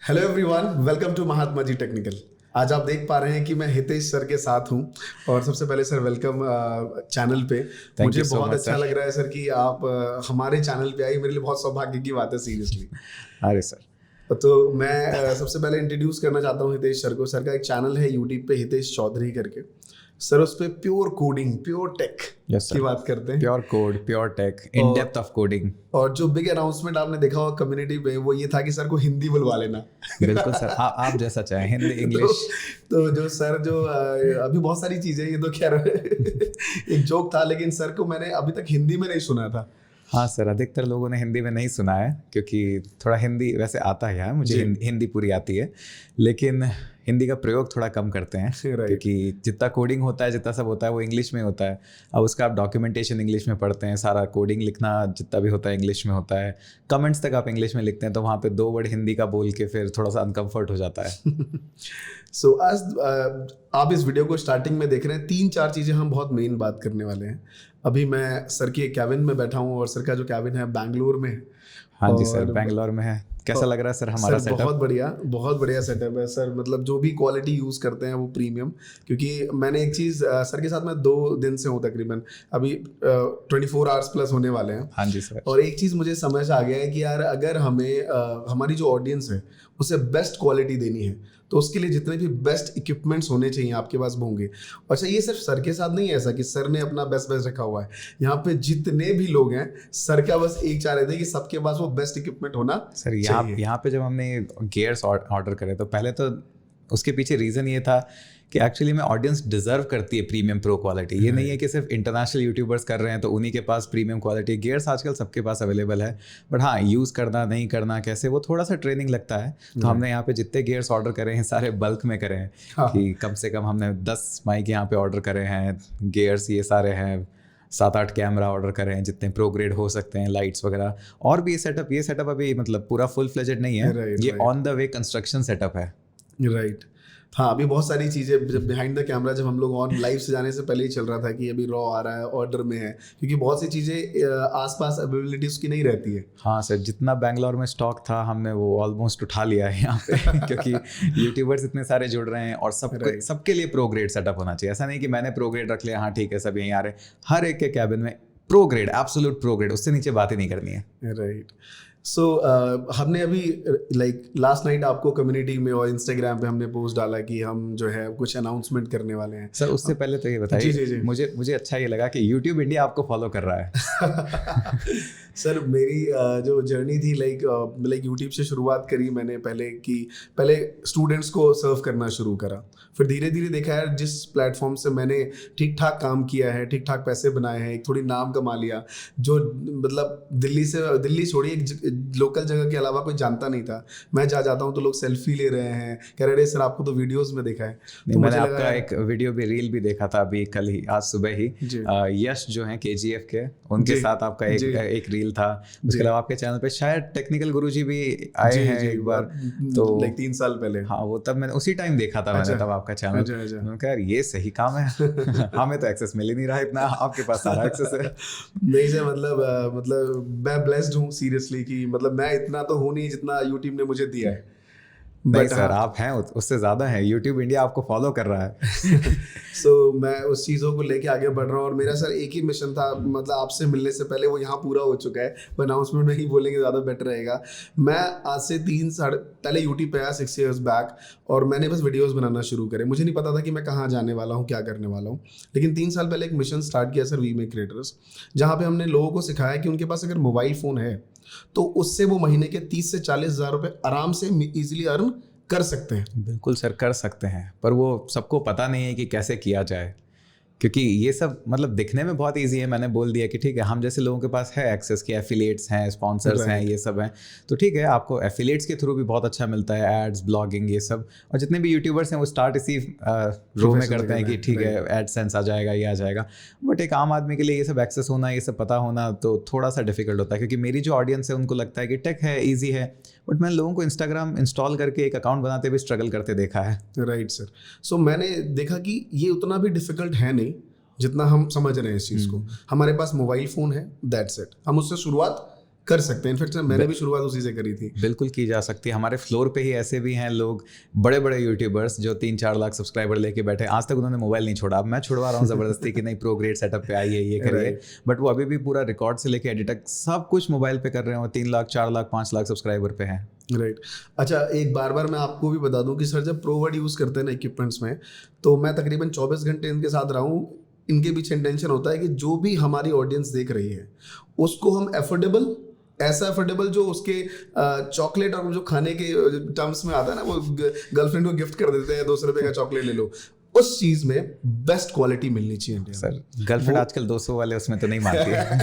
Hello everyone, welcome to Mahatma ji technical. आज आप देख पा रहे हैं कि मैं हितेश सर के साथ हूं। और सबसे पहले सर वेलकम चैनल पे। मुझे बहुत अच्छा लग रहा है सर कि आप हमारे चैनल पे आई। मेरे लिए बहुत सौभाग्य की बात है सीरियसली। अरे सर, तो मैं सबसे पहले इंट्रोड्यूस करना चाहता हूं हितेश सर को। सर का एक चैनल है यूट्यूब पे, हितेश चौधरी करके। सर उस पे प्योर कोडिंग, प्योर टेक की बात करते हैं। Pure code, pure tech, in depth of coding. और जो बिग अनाउंसमेंट आपने देखा होगा कम्युनिटी पे, वो ये था कि सर को हिंदी बुलवा लेना। बिल्कुल सर, आप जैसा चाहें, हिंदी, इंग्लिश। तो जो सर जो अभी बहुत सारी चीजें, ये तो खैर एक जोक था, लेकिन सर को मैंने अभी तक हिंदी में नहीं सुना था। हाँ सर, अधिकतर लोगों ने हिंदी में नहीं सुना है क्योंकि थोड़ा हिंदी वैसे आता है, मुझे हिंदी पूरी आती है, लेकिन हिंदी का प्रयोग थोड़ा कम करते हैं क्योंकि जितना कोडिंग होता है, जितना सब होता है, वो इंग्लिश में होता है। अब उसका आप डॉक्यूमेंटेशन इंग्लिश में पढ़ते हैं, सारा कोडिंग लिखना जितना भी होता है इंग्लिश में होता है, कमेंट्स तक आप इंग्लिश में लिखते हैं, तो वहाँ पे 2 वर्ड हिंदी का बोल के फिर थोड़ा सा अनकम्फर्ट हो जाता है। सो आज आप इस वीडियो को स्टार्टिंग में देख रहे हैं, 3-4 चीज़ें हम बहुत मेन बात करने वाले हैं। अभी मैं सर के कैबिन में बैठा हूँ और सर का जो कैबिन है बैंगलोर में। हाँ जी सर, बैंगलोर में है। कैसा लग रहा है सर हमारा सेटअप? बहुत बढ़िया सेटअप है सर। मतलब जो भी क्वालिटी यूज़ करते हैं वो प्रीमियम। क्योंकि मैंने एक चीज़ सर के साथ मैं 2 दिन से हूँ तकरीबन, अभी 24 आवर्स प्लस होने वाले हैं। हाँ जी सर। और एक चीज़ मुझे समझ आ गया है कि यार अगर हमें हमारी जो ऑडियंस है उसे बेस्ट क्वालिटी देनी है, तो उसके लिए जितने भी बेस्ट इक्विपमेंट्स होने चाहिए आपके पास वो होंगे। अच्छा, ये सिर्फ सर के साथ नहीं है ऐसा कि सर ने अपना बेस्ट रखा हुआ है। यहाँ पे जितने भी लोग हैं, सर का बस एक चाह रहे थे कि सबके पास वो बेस्ट इक्विपमेंट होना सर। यहाँ पे जब हमने गियर्स ऑर्डर करे तो पहले तो उसके पीछे रीज़न ये था कि एक्चुअली में ऑडियंस डिजर्व करती है प्रीमियम प्रो क्वालिटी। ये नहीं है कि सिर्फ इंटरनेशनल यूट्यूबर्स कर रहे हैं तो उन्हीं के पास प्रीमियम क्वालिटी। गियर्स आजकल सबके पास अवेलेबल है, बट हाँ, यूज़ करना नहीं करना कैसे, वो थोड़ा सा ट्रेनिंग लगता है। तो हमने यहाँ पे जितने गियर्स ऑर्डर करे हैं सारे बल्क में करे हैं। कि कम से कम हमने 10 माइक यहाँ पे ऑर्डर करे हैं, गियर्स ये सारे हैं, 7-8 कैमरा ऑर्डर करे हैं जितने प्रो ग्रेड हो सकते हैं, लाइट्स वगैरह। और भी ये सेटअप अभी मतलब पूरा फुल फ्लेजेड नहीं है, ये on the way construction setup है। राइट। हाँ, अभी बहुत सारी चीज़ें जब बिहाइंड द कैमरा, जब हम लोग ऑन लाइव से जाने से पहले ही चल रहा था कि अभी रॉ आ रहा है, ऑर्डर में है, क्योंकि बहुत सी चीज़ें आसपास अवेलेबिलिटी उसकी नहीं रहती है। हाँ सर, जितना बैंगलोर में स्टॉक था हमने वो ऑलमोस्ट उठा लिया है यहाँ पे क्योंकि यूट्यूबर्स इतने सारे जुड़ रहे हैं और सबके लिए प्रो ग्रेड सेटअप होना चाहिए। ऐसा नहीं कि मैंने प्रो ग्रेड रख लिया, हाँ ठीक है सब यहीं आ रहे, हर एक के कैबिन में pro grade, absolute pro grade, उससे नीचे बात ही नहीं करनी है। राइट। सो हमने अभी लाइक लास्ट नाइट आपको कम्युनिटी में और इंस्टाग्राम पे हमने पोस्ट डाला कि हम जो है कुछ अनाउंसमेंट करने वाले हैं। सर उससे पहले तो ये बताइए, जी। मुझे अच्छा ये लगा कि यूट्यूब इंडिया आपको फॉलो कर रहा है। सर मेरी जो जर्नी थी लाइक यूट्यूब से शुरुआत करी मैंने पहले स्टूडेंट्स को सर्व करना शुरू करा। फिर धीरे धीरे देखा यार, जिस प्लेटफॉर्म से मैंने ठीक ठाक काम किया है, ठीक ठाक पैसे बनाए हैं, एक थोड़ी नाम कमा लिया, जो मतलब दिल्ली छोड़िए, लोकल जगह के अलावा कोई जानता नहीं था। मैं जाता हूँ तो लोग सेल्फी ले रहे हैं, कह रहे सर आपको तो वीडियोस में देखा है। तो मैंने आपका एक वीडियो भी, रील भी देखा था अभी कल ही, आज सुबह ही। यश जो है KGF के, उनके साथ आपका एक रील था। उसके अलावा आपके चैनल पे शायद टेक्निकल गुरुजी भी आए हैं एक बार, तो 3 साल पहले। हाँ, वो तब मैंने उसी टाइम देखा था। मैंने तब आपका चैनल, मैंने कहा यार ये सही काम है। हमें तो एक्सेस मिल ही नहीं रहा इतना, आपके पास सारा एक्सेस है। नहीं सर, मतलब मैं ब्लेस्ड हूँ सीरियसली, कि मतलब मैं इतना तो हूँ नहीं जितना यूट्यूब ने मुझे दिया है। नहीं सर, आप हैं उससे ज़्यादा हैं, यूट्यूब इंडिया आपको फॉलो कर रहा है। सो मैं उस चीज़ों को लेके आगे बढ़ रहा हूँ। और मेरा सर एक ही मिशन था, मतलब आपसे मिलने से पहले, वो यहाँ पूरा हो चुका है, अनाउंसमेंट में ही बोलेंगे ज़्यादा बेटर रहेगा। मैं आज से 3 साल पहले यूट्यूब पे आया, 6 years बैक, और मैंने बस वीडियोज़ बनाना शुरू करे। मुझे नहीं पता था कि मैं कहाँ जाने वाला हूँ, क्या करने वाला हूँ। लेकिन 3 साल पहले एक मिशन स्टार्ट किया सर, वी मेक क्रिएटर्स, जहाँ पे हमने लोगों को सिखाया कि उनके पास अगर मोबाइल फ़ोन है तो उससे वो महीने के 30 से 40 हज़ार रुपये आराम से ईजिली अर्न कर सकते हैं। बिल्कुल सर, कर सकते हैं, पर वो सबको पता नहीं है कि कैसे किया जाए, क्योंकि ये सब मतलब दिखने में बहुत इजी है। मैंने बोल दिया कि ठीक है, हम जैसे लोगों के पास है एक्सेस, कि एफिलिएट्स हैं, स्पॉन्सर्स हैं, ये सब हैं, तो ठीक है, आपको एफिलिएट्स के थ्रू भी बहुत अच्छा मिलता है, एड्स, ब्लॉगिंग, ये सब। और जितने भी यूट्यूबर्स हैं वो स्टार्ट इसी रो में करते हैं कि ठीक है एडसेंस आ जाएगा, ये आ जाएगा। बट एक आम आदमी के लिए ये सब एक्सेस होना, ये सब पता होना तो थोड़ा सा डिफिकल्ट होता है, क्योंकि मेरी जो ऑडियंस है उनको लगता है कि टेक है, ईजी है, बट मैंने लोगों को इंस्टाग्राम इंस्टॉल करके एक अकाउंट बनाते भी स्ट्रगल करते देखा है। Right sir. सो मैंने देखा कि ये उतना भी डिफिकल्ट है नहीं जितना हम समझ रहे हैं इस चीज़ को। हमारे पास मोबाइल फ़ोन है, दैट्स इट, हम उससे शुरुआत कर सकते हैं। इनफैक्ट मैंने भी शुरुआत उसी से करी थी। बिल्कुल की जा सकती है। हमारे फ्लोर पे ही ऐसे भी हैं लोग, बड़े बड़े यूट्यूबर्स जो 3-4 लाख सब्सक्राइबर लेके बैठे, आज तक उन्होंने मोबाइल नहीं छोड़ा। अब मैं छुड़वा रहा हूँ ज़बरदस्ती कि नहीं प्रो ग्रेड सेटअप पे आइए, ये करिए, बट वो अभी भी पूरा रिकॉर्ड से लेके एडिट तक सब कुछ मोबाइल पे कर रहे हैं। 3 लाख 4 लाख 5 लाख सब्सक्राइबर पे हैं। राइट। अच्छा, एक बार मैं आपको भी बता दूं कि सर जब प्रो वर्ड यूज़ करते हैं ना इक्विपमेंट्स में, तो मैं तकरीबन 24 घंटे इनके साथ रहा हूँ। इनके पीछे इंटेंशन होता है कि जो भी हमारी ऑडियंस देख रही है उसको हम एफोर्डेबल, ऐसा एफोर्डेबल जो उसके चॉकलेट और जो खाने के टर्म्स में आता है ना, वो गर्लफ्रेंड को गिफ्ट कर देते हैं 200 रुपये का चॉकलेट ले लो, उस चीज में बेस्ट क्वालिटी मिलनी चाहिए इंडिया सर। गर्लफ्रेंड आजकल 200 वाले उसमें तो नहीं मारती है।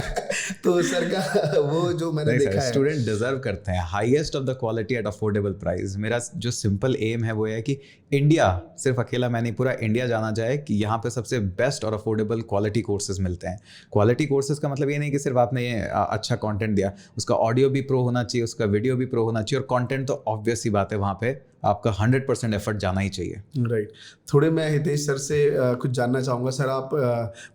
तो सर का वो जो मैंने देखा है, स्टूडेंट डिजर्व करते हैं highest of the quality at affordable price. मेरा जो सिंपल एम है वो है कि इंडिया, सिर्फ अकेला मैं नहीं, पूरा इंडिया जाना जाए कि यहाँ पे सबसे बेस्ट और अफोर्डेबल क्वालिटी कोर्सेज मिलते हैं। क्वालिटी कोर्सेज का मतलब ये नहीं कि सिर्फ आपने ये अच्छा कंटेंट दिया, उसका ऑडियो भी प्रो होना चाहिए, उसका वीडियो भी प्रो होना चाहिए, और कंटेंट तो ऑब्वियस ही बात है वहाँ पे आपका 100% एफर्ट जाना ही चाहिए। राइट। थोड़े मैं हितेश सर से कुछ जानना चाहूँगा। सर आप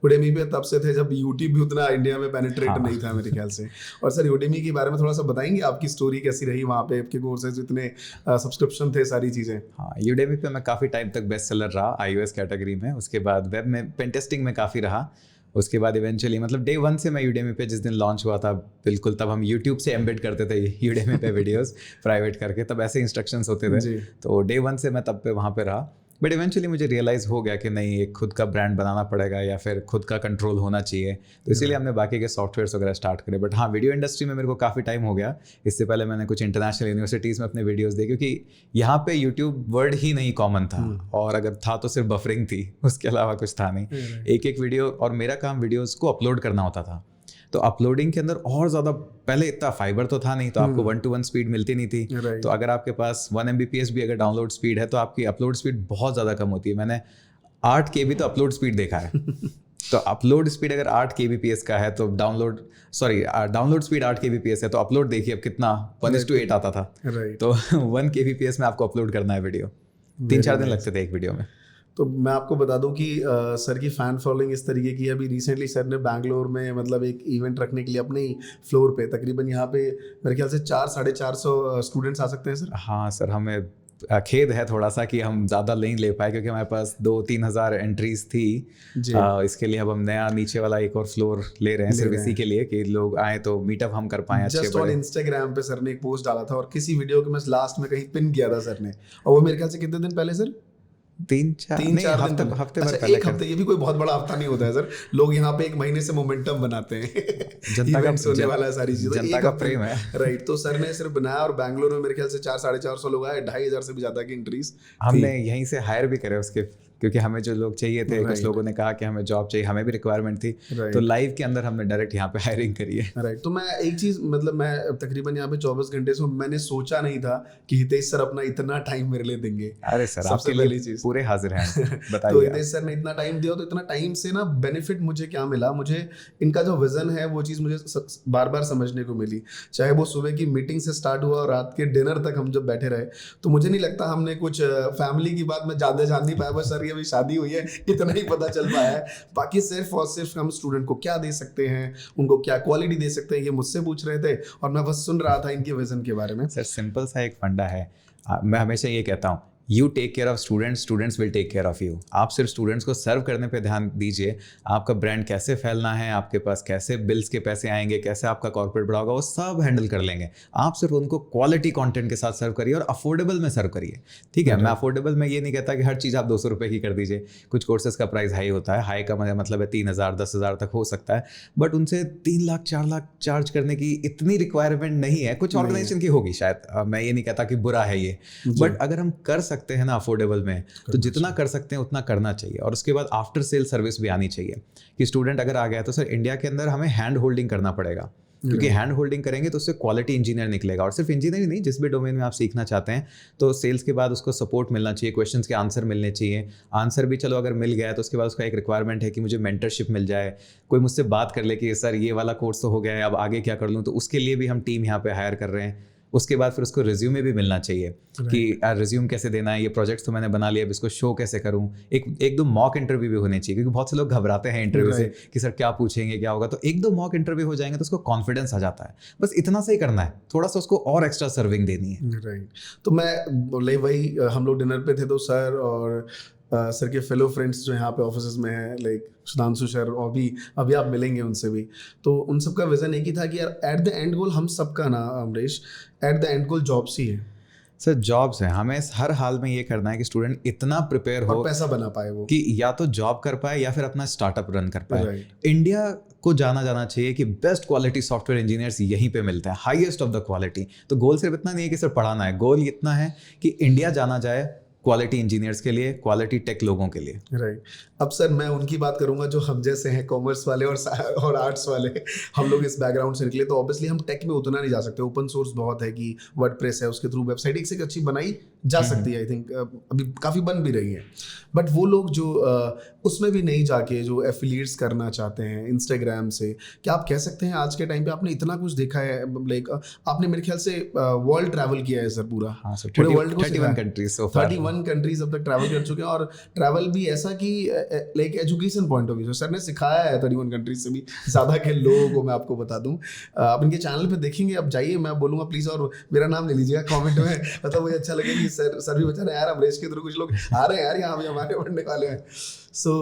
यूडेमी पे तब से थे जब यूट्यूब भी उतना इंडिया में पेनिट्रेट नहीं था मेरे ख्याल से। और सर यूडेमी के बारे में थोड़ा सा बताएंगे, आपकी स्टोरी कैसी रही वहाँ पे, आपके कोर्सेज इतने सब्सक्रिप्शन थे, सारी चीज़ें। हाँ, यूडेमी पे मैं काफ़ी टाइम तक बेस्ट सेलर रहा iOS कैटेगरी में। उसके बाद वेब में पेन टेस्टिंग में काफ़ी रहा। उसके बाद इवेंचुअली मतलब डे 1 से मैं यूडेमी पे, जिस दिन लॉन्च हुआ था बिल्कुल, तब हम यूट्यूब से एम्बेड करते थे यूडेमी पे वीडियोस प्राइवेट करके, तब ऐसे इंस्ट्रक्शंस होते थे। तो डे 1 से मैं तब पे वहाँ पे रहा। बट इवेंचुअली मुझे रियलाइज़ हो गया कि नहीं, एक खुद का ब्रांड बनाना पड़ेगा या फिर खुद का कंट्रोल होना चाहिए। तो इसीलिए हमने बाकी के सॉफ्टवेयर्स वगैरह स्टार्ट करे। बट हाँ, वीडियो इंडस्ट्री में मेरे को काफ़ी टाइम हो गया। इससे पहले मैंने कुछ इंटरनेशनल यूनिवर्सिटीज़ में अपने वीडियोस दिए, क्योंकि यहाँ पे यूट्यूब वर्ड ही नहीं कॉमन था, और अगर था तो सिर्फ बफरिंग थी, उसके अलावा कुछ था नहीं। एक एक वीडियो, और मेरा काम वीडियोज़ को अपलोड करना होता था। तो अपलोडिंग के अंदर और ज़्यादा, पहले इतना फाइबर तो था नहीं, तो आपको 1-to-1 स्पीड मिलती नहीं थी। तो अगर आपके पास 1 Mbps भी अगर डाउनलोड स्पीड है तो आपकी अपलोड स्पीड बहुत ज़्यादा कम होती है। मैंने 8 KB तो अपलोड स्पीड देखा है। तो अपलोड स्पीड अगर 8 kbps का है तो डाउनलोड स्पीड 8 kbps है, तो अपलोड देखिए अब कितना 1:8 आता था। तो 1 kbps में आपको अपलोड करना है वीडियो। 3-4 दिन लगते थे एक वीडियो में। तो मैं आपको बता दूं कि सर की फ़ैन फॉलोइंग इस तरीके की, अभी रिसेंटली सर ने बैंगलोर में मतलब एक इवेंट रखने के लिए अपने ही फ्लोर पे, तकरीबन यहाँ पे मेरे ख्याल से 400-450 स्टूडेंट्स आ सकते हैं सर। हाँ सर, हमें खेद है थोड़ा सा कि हम ज़्यादा नहीं ले पाए, क्योंकि हमारे पास 2-3 हज़ार एंट्रीज थी। इसके लिए अब हम नया नीचे वाला एक और फ्लोर ले रहे हैं, सिर्फ इसी के लिए कि लोग आए तो मीटअप हम कर पाएँ। जस्ट ऑन इंस्टाग्राम पे सर ने एक पोस्ट डाला था, और किसी वीडियो के मैं लास्ट में कहीं पिन किया था सर ने, और वो मेरे ख्याल से कितने दिन पहले सर, 3-4 हफ्ते भर अच्छा, पहले। एक हफ्ते, ये भी कोई बहुत बड़ा हफ्ता नहीं होता है सर। लोग यहाँ पे एक महीने से मोमेंटम बनाते हैं। जनता का होने वाला है, सारी चीजें जनता का प्रेम है। राइट। तो सर ने सिर्फ बनाया, और बैंगलोर में मेरे ख्याल से 400-450 लोग आए, 2500 से भी ज्यादा की एंट्रीज हमने यहीं से हायर भी करे उसके, क्योंकि हमें जो लोग चाहिए थे, कुछ लोगों ने कहा कि हमें जॉब चाहिए, हमें भी रिक्वायरमेंट थी, तो लाइव के अंदर हमने डायरेक्ट यहाँ पे हायरिंग करी है। राइट। तो मैं एक चीज़, मतलब मैं तकरीबन यहाँ पे 24 घंटे से, मैंने सोचा नहीं था कि हितेश सर अपना इतना टाइम मेरे लिए देंगे। अरे सर, आपके लिए पूरे हाजिर हैं, बताइए। तो हितेश सर ने इतना टाइम दिया, तो इतना टाइम से ना बेनिफिट मुझे क्या मिला, मुझे इनका जो विजन है वो चीज़ मुझे बार बार समझने को मिली। चाहे वो सुबह की मीटिंग से स्टार्ट हुआ और रात के डिनर तक हम जब बैठे रहे, तो मुझे नहीं लगता हमने कुछ फैमिली की बात में ज़्यादा जान नहीं पाया। बस सर, ये अभी शादी हुई है, इतना ही पता चल पाया है। बाकी सिर्फ और सिर्फ हम स्टूडेंट को क्या दे सकते हैं, उनको क्या क्वालिटी दे सकते हैं, ये मुझसे पूछ रहे थे, और मैं बस सुन रहा था इनके विजन के बारे में। सर, सिंपल सा एक फंडा है। मैं हमेशा ये कहता हूँ, you take care of students, students will take care of you. आप सिर्फ स्टूडेंट्स को सर्व करने पे ध्यान दीजिए। आपका ब्रांड कैसे फैलना है, आपके पास कैसे बिल्स के पैसे आएंगे, कैसे आपका कॉर्पोरेट बढ़ाओगा, वो सब हैंडल कर लेंगे। आप सिर्फ उनको क्वालिटी कंटेंट के साथ सर्व करिए, और अफोर्डेबल में सर्व करिए। ठीक है, मैं अफोर्डेबल में ये नहीं कहता कि हर चीज़ आप 200 रुपये की कर दीजिए। कुछ कोर्सेज का प्राइस हाई होता है, हाई का मतलब है 3000, 10,000 तक हो सकता है, बट उनसे 3 लाख 4 लाख चार्ज करने की इतनी रिक्वायरमेंट नहीं है। कुछ ऑर्गेनाइजेशन की होगी शायद, मैं ये नहीं कहता कि बुरा है ये, बट अगर हम कर सकते हैं ना अफोर्डेबल में, तो जितना कर सकते हैं उतना करना चाहिए। और उसके बाद आफ्टर सेल सर्विस भी आनी चाहिए, कि स्टूडेंट अगर आ गया तो सर इंडिया के अंदर हमें हैंड होल्डिंग करना पड़ेगा, क्योंकि हैंड होल्डिंग करेंगे तो उससे क्वालिटी इंजीनियर निकलेगा। और सिर्फ इंजीनियर ही नहीं, जिस भी डोमेन में आप सीखना चाहते हैं, तो सेल्स के बाद उसको सपोर्ट मिलना चाहिए, क्वेश्चंस के आंसर मिलने चाहिए। आंसर भी चलो अगर मिल गया है, तो उसके बाद उसका एक रिक्वायरमेंट है कि मुझे मेंटरशिप मिल जाए, कोई मुझसे बात कर ले कि सर ये वाला कोर्स तो हो गया है, अब आगे क्या कर लूँ, तो उसके लिए भी हम टीम यहाँ पे हायर कर रहे हैं। उसके बाद फिर उसको रिज्यूमे भी मिलना चाहिए कि रिज्यूम कैसे देना है, ये प्रोजेक्ट्स तो मैंने बना लिया, अब इसको शो कैसे करूं। एक दो मॉक इंटरव्यू भी होने चाहिए, क्योंकि बहुत से लोग घबराते हैं इंटरव्यू से कि सर क्या पूछेंगे क्या होगा। तो एक दो मॉक इंटरव्यू हो जाएंगे तो उसको कॉन्फिडेंस आ जाता है। बस इतना सा ही करना है, थोड़ा सा उसको और एक्स्ट्रा सर्विंग देनी है। राइट। तो मैं बोले वही, हम लोग डिनर पे थे तो सर और सर के फेलो फ्रेंड्स जो यहाँ पे ऑफिस में हैं, लाइक सुधांशु सर, और भी अभी आप मिलेंगे उनसे भी, तो उन सबका विजन एक ही था कि यार एट द एंड गोल हम सबका ना Amrish, at the end goal jobs ही है सर। जॉब्स है, हमें हर हाल में ये करना है कि स्टूडेंट इतना प्रिपेयर हो और पैसा बना पाए वो, कि या तो जॉब कर पाए या फिर अपना स्टार्टअप रन कर पाए। Right. इंडिया को जाना चाहिए कि बेस्ट क्वालिटी सॉफ्टवेयर इंजीनियर्स यहीं पे मिलते हैं, हाईएस्ट ऑफ द क्वालिटी। तो गोल सिर्फ इतना नहीं है कि सिर्फ पढ़ाना है, गोल इतना है कि इंडिया जाना जाए क्वालिटी इंजीनियर्स के लिए, क्वालिटी टेक लोगों के लिए। राइट। अब सर मैं उनकी बात करूंगा जो हम जैसे हैं, कॉमर्स वाले और आर्ट्स वाले, हम लोग इस बैकग्राउंड से निकले, तो ऑब्वियसली हम टेक में उतना नहीं जा सकते। ओपन सोर्स बहुत है कि वर्डप्रेस है, उसके थ्रू वेबसाइट एक से एक अच्छी बनाई जा सकती है, आई थिंक अभी काफ़ी बन भी रही है। बट वो लोग जो उसमें भी नहीं जाके जो एफिलिएट्स करना चाहते हैं इंस्टाग्राम से, क्या आप कह सकते हैं आज के टाइम पे आपने इतना कुछ देखा है, लाइक आपने मेरे ख्याल से वर्ल्ड ट्रैवल किया है सर पूरा? हाँ सर, पूरे वर्ल्ड को 31 कंट्रीज सो फार, 31 कंट्रीज अब तक ट्रैवल कर चुके हैं, और ट्रैवल भी ऐसा कि like education point of view sir ने सिखाया है 31 कंट्रीज से भी ज़्यादा के लोगों को। मैं आपको बता दूं, आप इनके चैनल पे देखेंगे, अब जाइए, मैं बोलूँगा प्लीज़, और मेरा नाम ले लीजिएगा कमेंट में, मतलब मुझे अच्छा लगेगा कि सर भी बता रहे हैं यार, अमरीश के थ्रू कुछ लोग आ रहे हैं यार, यहाँ भी हमारे पढ़ने वाले हैं। सो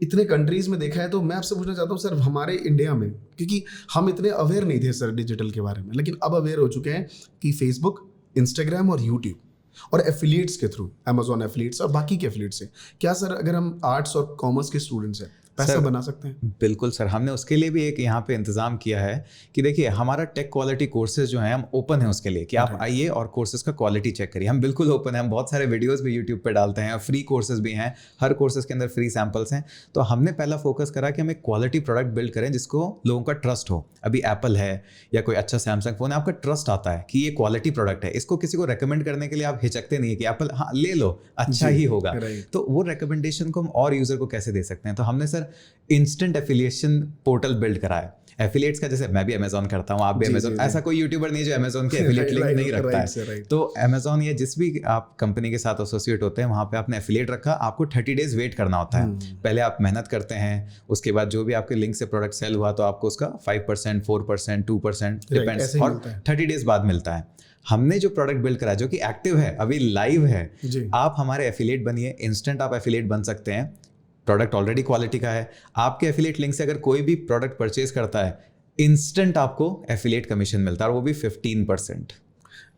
इतने कंट्रीज में देखा है, तो मैं आपसे पूछना चाहता हूँ सर, हमारे इंडिया में, क्योंकि हम इतने अवेयर नहीं थे सर डिजिटल के बारे में, लेकिन अब अवेयर हो चुके हैं कि फेसबुक, इंस्टाग्राम और यूट्यूब और एफिलिएट्स के थ्रू, अमेजॉन एफिलिएट्स और बाकी के एफिलिएट्स से, क्या सर अगर हम आर्ट्स और कॉमर्स के स्टूडेंट्स हैं पैसा बना सकते हैं? बिल्कुल सर, हमने उसके लिए भी एक यहाँ पे इंतजाम किया है कि देखिए हमारा टेक क्वालिटी कोर्सेज जो हैं, हम ओपन है उसके लिए कि आप आइए और कोर्सेज का क्वालिटी चेक करिए। हम बिल्कुल ओपन है, हम बहुत सारे वीडियोस भी यूट्यूब पे डालते हैं, फ्री कोर्सेज भी हैं, हर कोर्सेज के अंदर फ्री सैम्पल्स हैं। तो हमने पहला फोकस करा कि हम एक क्वालिटी प्रोडक्ट बिल्ड करें जिसको लोगों का ट्रस्ट हो। अभी एप्पल है या कोई अच्छा सैमसंग फोन है, आपका ट्रस्ट आता है कि ये क्वालिटी प्रोडक्ट है, इसको किसी को रेकमेंड करने के लिए आप हिचकते नहीं है कि एप्पल हाँ ले लो, अच्छा ही होगा। तो वो रिकमेंडेशन को हम और यूजर को कैसे दे सकते हैं, तो हमने sir instant affiliation portal build करा है। एफिलिएट्स का जैसे मैं भी अमेजॉन करता हूँ, आप भी अमेजॉन, ऐसा कोई यूट्यूबर नहीं जो अमेजॉन के एफिलिएट लिंक नहीं रखता है। तो अमेजॉन या जिस भी आप कंपनी के साथ एसोसिएट होते हैं, वहाँ पे आपने एफिलिएट रखा, आपको 30 डेज वेट करना होता है। पहले आप मेहनत करते हैं, उसके बाद जो भी आपके लिंक से प्रोडक्ट सेल हुआ तो आपको उसका 5%, 4%, 2% डिपेंड्स, और 30 डेज बाद मिलता है। हमने जो प्रोडक्ट बिल्ड करा जो कि एक्टिव है, अभी लाइव है, आप हमारे एफिलिएट बनिए, इंस्टेंट आप एफिलिएट बन सकते हैं। प्रोडक्ट ऑलरेडी क्वालिटी का है, आपके एफिलिएट लिंक से अगर कोई भी प्रोडक्ट परचेज करता है, इंस्टेंट आपको एफिलिएट कमीशन मिलता है, और वो भी 15%।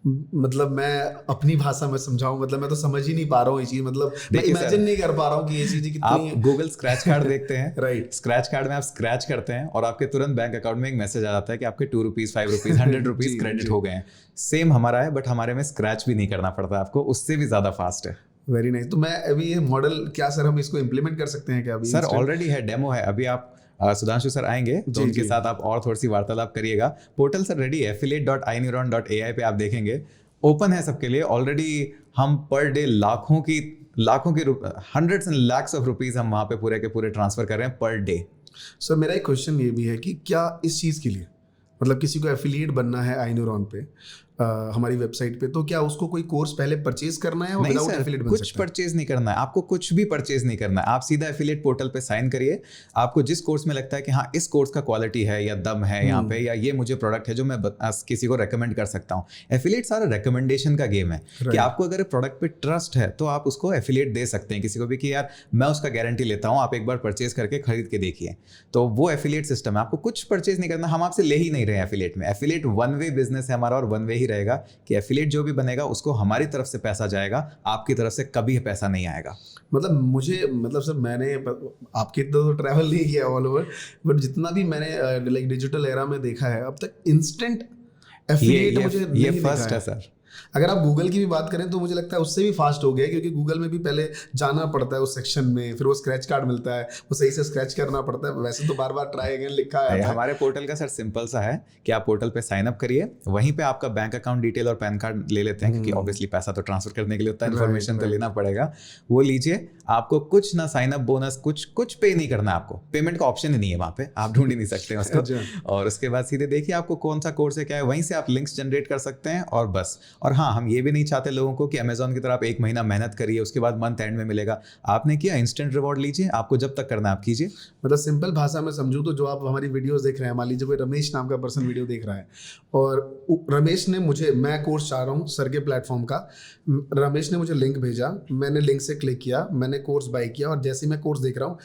मतलब मैं अपनी भाषा में समझाऊं, मतलब मैं तो समझ ही नहीं पा रहा हूँ ये चीज, मतलब मैं इमेजिन नहीं कर पा रहा हूँ कि ये चीज कितनी। आप गूगल स्क्रैच कार्ड देखते हैं राइट, स्क्रैच कार्ड में आप स्क्रैच करते हैं और आपके तुरंत बैंक अकाउंट में एक मैसेज आ जाता है कि आपके 2 रुपीज, 5 रुपीज, 100 रुपीज क्रेडिट हो गए हैं। सेम हमारा है, बट हमारे में स्क्रैच भी नहीं करना पड़ता आपको, उससे भी ज्यादा फास्ट है। Very nice. तो मैं अभी ये मॉडल, क्या सर हम इसको इम्प्लीमेंट कर सकते हैं क्या अभी? सर ऑलरेडी है, डेमो है। अभी आप सुधांशु सर आएंगे तो उनके साथ आप और थोड़ी सी वार्तालाप करिएगा। पोर्टल सर रेडी है, affiliate.ineuron.ai पे आप देखेंगे, ओपन है सबके लिए। ऑलरेडी हम पर डे लाखों की hundreds and lakhs of rupees हम वहाँ पे पूरे के पूरे ट्रांसफर कर रहे हैं पर डे। सर मेरा एक क्वेश्चन ये भी है कि क्या इस चीज़ के लिए, मतलब किसी को एफिलिएट बनना है iNeuron पे, हमारी वेबसाइट पे, तो क्या उसको कोई कोर्स पहले परचेज करना है? नहीं सर, कुछ परचेज नहीं करना है आपको, कुछ भी परचेज नहीं करना है। आप सीधा एफिलिएट पोर्टल पे साइन करिए। आपको जिस कोर्स में लगता है कि हाँ इस कोर्स का क्वालिटी है या दम है यहाँ पे, या ये मुझे प्रोडक्ट है जो मैं किसी को रेकमेंड कर सकता हूँ। एफिलिएट सारा रेकमेंडेशन का गेम है कि आपको अगर प्रोडक्ट पे ट्रस्ट है तो आप उसको एफिलिएट दे सकते हैं किसी को भी कि यार मैं उसका गारंटी लेता हूँ, आप एक बार परचेज करके खरीद के देखिए। तो वो एफिलिएट सिस्टम है, आपको कुछ परचेज नहीं करना। हम आपसे ले ही नहीं रहे एफिलिएट में। एफिलिएट वन वे बिजनेस है हमारा, और वन वे ही रहेगा कि एफिलिएट जो भी बनेगा उसको हमारी तरफ से पैसा जाएगा, आपकी तरफ से कभी पैसा नहीं आएगा। मतलब मुझे, मतलब सर मैंने आपके तो ट्रैवल नहीं किया ऑल ओवर, बट जितना भी मैंने लाइक डिजिटल एरा में देखा है अब तक, इंस्टेंट एफिलिएट मुझे ये फर्स्ट है सर। अगर आप गूगल की भी बात करें तो मुझे लगता है उससे भी फास्ट हो गया है, क्योंकि गूगल में भी पहले जाना पड़ता है उस सेक्शन में, फिर वो स्क्रैच कार्ड मिलता है, वो सही से स्क्रैच करना पड़ता है। वैसे तो बार बार ट्राई अगेन लिखा है। हमारे पोर्टल का सर सिंपल सा है कि आप पोर्टल पे साइन अप करिए, वहीं पे आपका बैंक अकाउंट डिटेल और पैन कार्ड ले लेते हैं, क्योंकि ऑब्वियसली पैसा तो ट्रांसफर करने के लिए उतना इन्फॉर्मेशन तो लेना पड़ेगा, वो लीजिए। आपको कुछ ना साइन अप बोनस कुछ पे नहीं करना है, आपको पेमेंट का ऑप्शन ही नहीं है वहाँ पे, आप ढूंढ ही नहीं सकते उसको। और उसके बाद सीधे देखिए आपको कौन सा कोर्स है क्या है, वहीं से आप लिंक्स जनरेट कर सकते हैं और बस। और हाँ, हम ये भी नहीं चाहते लोगों को कि अमेजोन की तरह आप 1 महीना मेहनत करिए उसके बाद मंथ एंड में मिलेगा। आपने किया, इंस्टेंट रिवॉर्ड लीजिए, आपको जब तक करना है आप कीजिए। मतलब सिंपल भाषा में समझूं तो जो आप हमारी वीडियोस देख रहे हैं, मान लीजिए कोई रमेश नाम का पर्सन वीडियो देख रहा है और रमेश ने मुझे, मैं कोर्स चाह रहा हूँ सर के प्लेटफॉर्म का, रमेश ने मुझे लिंक भेजा, मैंने लिंक से क्लिक किया, मैंने कोर्स बाय किया और जैसे ही मैं कोर्स देख रहा हूँ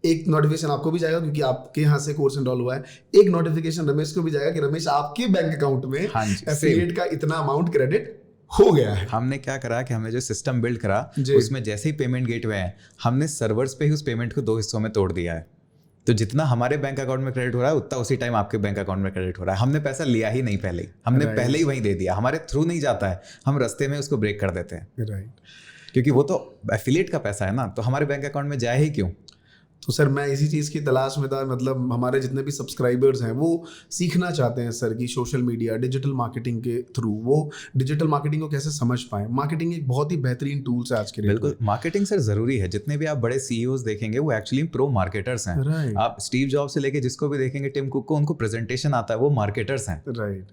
एक नोटिफिकेशन आपको भी जाएगा क्योंकि आपके यहाँ से कोर्स इनरोल हुआ है, एक नोटिफिकेशन रमेश को भी जाएगा कि रमेश आपके बैंक अकाउंट में एफिलिएट का इतना अमाउंट क्रेडिट हो गया है। हमने क्या करा कि हमने जो सिस्टम बिल्ड करा उसमें जैसे ही पेमेंट गेटवे है, हमने सर्वर्स पे ही उस पेमेंट को 2 हिस्सों में तोड़ दिया है। तो जितना हमारे बैंक अकाउंट में क्रेडिट हो रहा है उतना उसी टाइम आपके बैंक अकाउंट में क्रेडिट हो रहा है। हमने पैसा लिया ही नहीं पहले ही, हमने पहले ही वहीं दे दिया, हमारे थ्रू नहीं जाता है, हम रास्ते में उसको ब्रेक कर देते हैं। राइट, क्योंकि वो तो एफिलिएट का पैसा है ना, तो हमारे बैंक अकाउंट में जाए ही क्यों। तो सर मैं इसी चीज़ की तलाश में था, मतलब हमारे जितने भी सब्सक्राइबर्स हैं वो सीखना चाहते हैं सर की सोशल मीडिया डिजिटल मार्केटिंग के थ्रू, वो डिजिटल मार्केटिंग को कैसे समझ पाएं। मार्केटिंग एक बहुत ही बेहतरीन टूल्स है आज के लिए। बिल्कुल, मार्केटिंग सर जरूरी है। जितने भी आप बड़े सीईओज देखेंगे वो एक्चुअली प्रो मार्केटर्स हैं। राइट, आप स्टीव जॉब से लेके जिसको भी देखेंगे, टिम कुक को, उनको प्रेजेंटेशन आता है, वो मार्केटर्स हैं। राइट।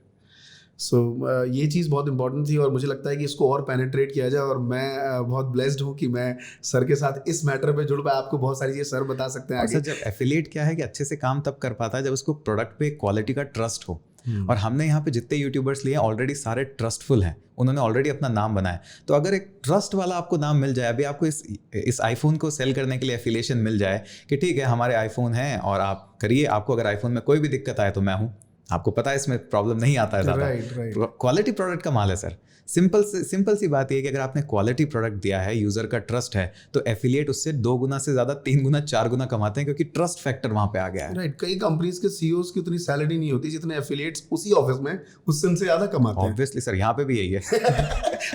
सो ये चीज़ बहुत इंपॉर्टेंट थी और मुझे लगता है कि इसको और पेनिट्रेट किया जाए और मैं बहुत ब्लेस्ड हूँ कि मैं सर के साथ इस मैटर पे जुड़ पाया। आपको बहुत सारी चीज़ें सर बता सकते हैं आगे। सर जब एफिलिएट क्या है कि अच्छे से काम तब कर पाता है जब उसको प्रोडक्ट पे क्वालिटी का ट्रस्ट हो। और हमने यहाँ पे जितने यूट्यूबर्स लिए ऑलरेडी सारे ट्रस्टफुल हैं, उन्होंने ऑलरेडी अपना नाम बनाया। तो अगर एक ट्रस्ट वाला आपको नाम मिल जाए, अभी आपको इस आईफोन को सेल करने के लिए एफिलिएशन मिल जाए कि ठीक है हमारे आईफोन है और आप करिए, आपको अगर आईफोन में कोई भी दिक्कत आए तो मैं हूँ, आपको पता है इसमें प्रॉब्लम नहीं आता है ज़्यादा। क्वालिटी प्रोडक्ट का माल है सर। सिंपल सी बात ये है कि अगर आपने क्वालिटी प्रोडक्ट दिया है, यूजर का ट्रस्ट है, तो एफिलिएट उससे 2 गुना से ज्यादा 3 गुना 4 गुना कमाते हैं, क्योंकि ट्रस्ट फैक्टर वहां पे आ गया है। राइट, कई कंपनीज के सीईओज की उतनी सैलरी नहीं होती जितने एफिलिएट्स उसी ऑफिस में उससे उनसे ज्यादा कमाते हैं। ऑब्वियसली सर, यहाँ पे भी यही है।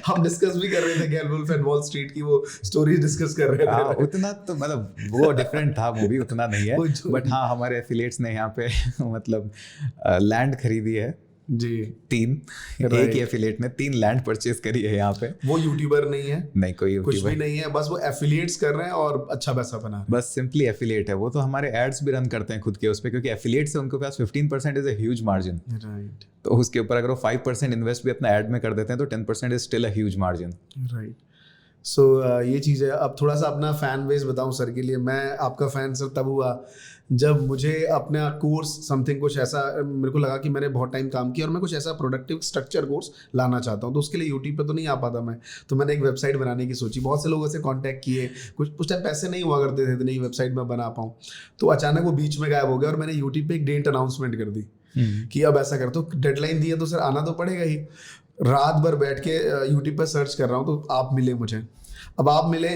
हम डिस्कस भी कर रहे थे गेल वुल्फ एंड वॉल स्ट्रीट की वो स्टोरीज डिस्कस कर रहे थे। उतना तो मतलब वो डिफरेंट था, मूवी उतना नहीं है, बट हाँ हमारे एफिलिएट्स ने यहाँ पे मतलब लैंड खरीदी है जी, 3 एक ही एफिलिएट ने 3 लैंड परचेज करी है यहाँ पे। वो यूट्यूबर नहीं है, नहीं कोई कुछ भी नहीं है, बस वो एफिलिएट्स कर रहे हैं और अच्छा पैसा बना रहे हैं। बस सिंपली एफिलिएट है। वो तो हमारे एड्स भी रन करते हैं खुद के उस पे, क्योंकि एफिलिएट से उनके पास 15% is a huge margin. Right, तो उसके ऊपर अगर वो 5% इन्वेस्ट भी अपना एड में कर देते हैं तो 10% is still a huge margin. Right. So ये चीज़ है। अब थोड़ा सा अपना फैन बेस बताऊं सर के लिए। मैं आपका फ़ैन सर तब हुआ जब मुझे अपना कोर्स समथिंग कुछ ऐसा, मेरे को लगा कि मैंने बहुत टाइम काम किया और मैं कुछ ऐसा प्रोडक्टिव स्ट्रक्चर कोर्स लाना चाहता हूँ। तो उसके लिए यूट्यूब पे तो नहीं आ पाता मैं, तो मैंने एक वेबसाइट बनाने की सोची, बहुत से लोगों से कांटेक्ट किए, कुछ उस टाइम पैसे नहीं हुआ करते थे, तो नई वेबसाइट में बना पाऊँ। तो अचानक वो बीच में गायब हो गया और मैंने यूट्यूब पर एक डेट अनाउंसमेंट कर दी कि अब ऐसा कर, तो डेडलाइन दी है तो सर आना तो पड़ेगा ही। रात भर बैठ के यूट्यूब पर सर्च कर रहा हूँ तो आप मिले मुझे। अब आप मिले